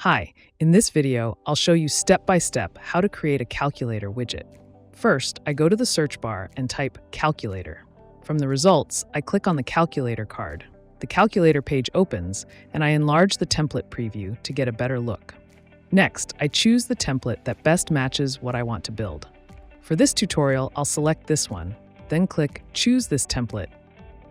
Hi, in this video, I'll show you step-by-step how to create a calculator widget. First, I go to the search bar and type calculator. From the results, I click on the calculator card. The calculator page opens, and I enlarge the template preview to get a better look. Next, I choose the template that best matches what I want to build. For this tutorial, I'll select this one, then click Choose this template,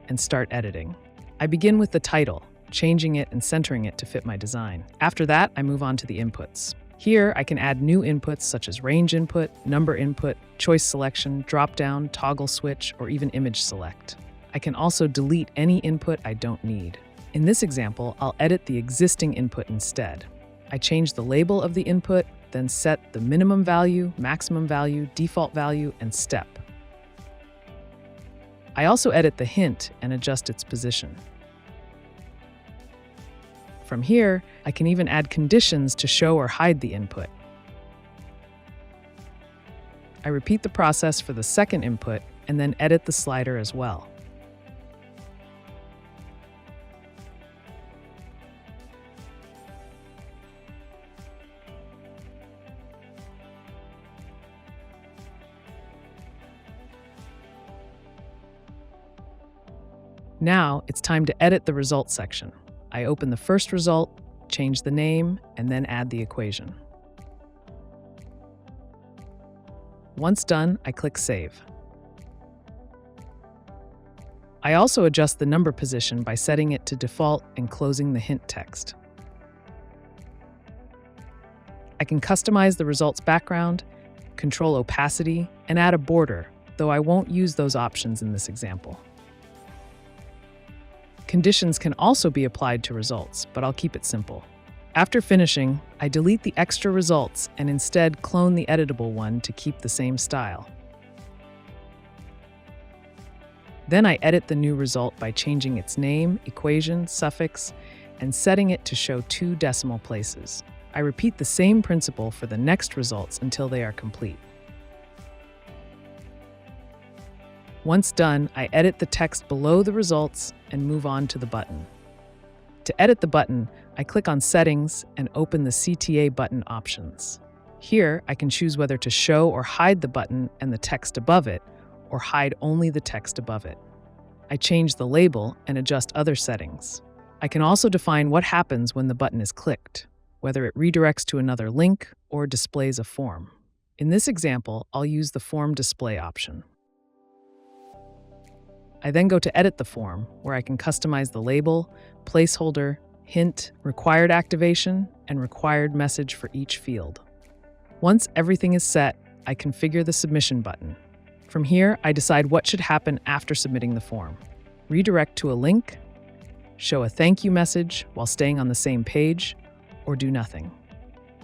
and start editing. I begin with the title, changing it and centering it to fit my design. After that, I move on to the inputs. Here, I can add new inputs such as range input, number input, choice selection, drop-down, toggle switch, or even image select. I can also delete any input I don't need. In this example, I'll edit the existing input instead. I change the label of the input, then set the minimum value, maximum value, default value, and step. I also edit the hint and adjust its position. From here, I can even add conditions to show or hide the input. I repeat the process for the second input and then edit the slider as well. Now, it's time to edit the results section. I open the first result, change the name, and then add the equation. Once done, I click Save. I also adjust the number position by setting it to default and closing the hint text. I can customize the results background, control opacity, and add a border, though I won't use those options in this example. Conditions can also be applied to results, but I'll keep it simple. After finishing, I delete the extra results and instead clone the editable one to keep the same style. Then I edit the new result by changing its name, equation, suffix, and setting it to show 2 decimal places. I repeat the same principle for the next results until they are complete. Once done, I edit the text below the results and move on to the button. To edit the button, I click on Settings and open the CTA button options. Here, I can choose whether to show or hide the button and the text above it, or hide only the text above it. I change the label and adjust other settings. I can also define what happens when the button is clicked, whether it redirects to another link or displays a form. In this example, I'll use the Form Display option. I then go to edit the form, where I can customize the label, placeholder, hint, required activation, and required message for each field. Once everything is set, I configure the submission button. From here, I decide what should happen after submitting the form. Redirect to a link, show a thank you message while staying on the same page, or do nothing.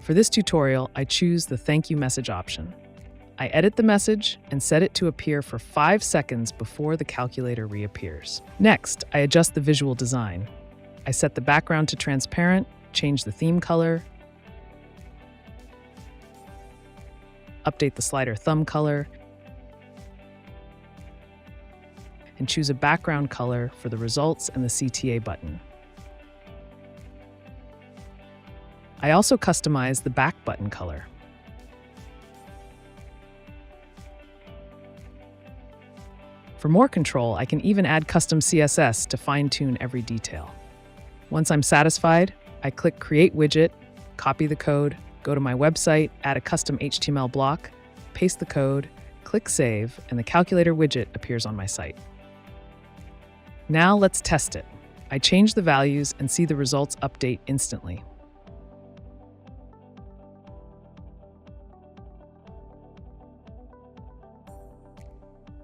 For this tutorial, I choose the thank you message option. I edit the message and set it to appear for 5 seconds before the calculator reappears. Next, I adjust the visual design. I set the background to transparent, change the theme color, update the slider thumb color, and choose a background color for the results and the CTA button. I also customize the back button color. For more control, I can even add custom CSS to fine-tune every detail. Once I'm satisfied, I click Create Widget, copy the code, go to my website, add a custom HTML block, paste the code, click Save, and the calculator widget appears on my site. Now let's test it. I change the values and see the results update instantly.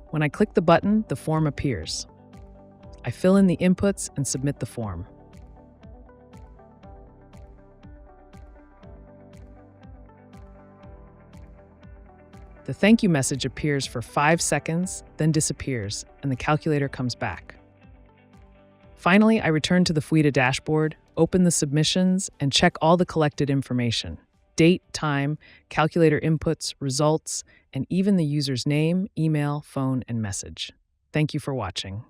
When I click the button, the form appears. I fill in the inputs and submit the form. The thank you message appears for 5 seconds, then disappears, and the calculator comes back. Finally, I return to the Fouita dashboard, open the submissions, and check all the collected information: date, time, calculator inputs, results, and even the user's name, email, phone, and message. Thank you for watching.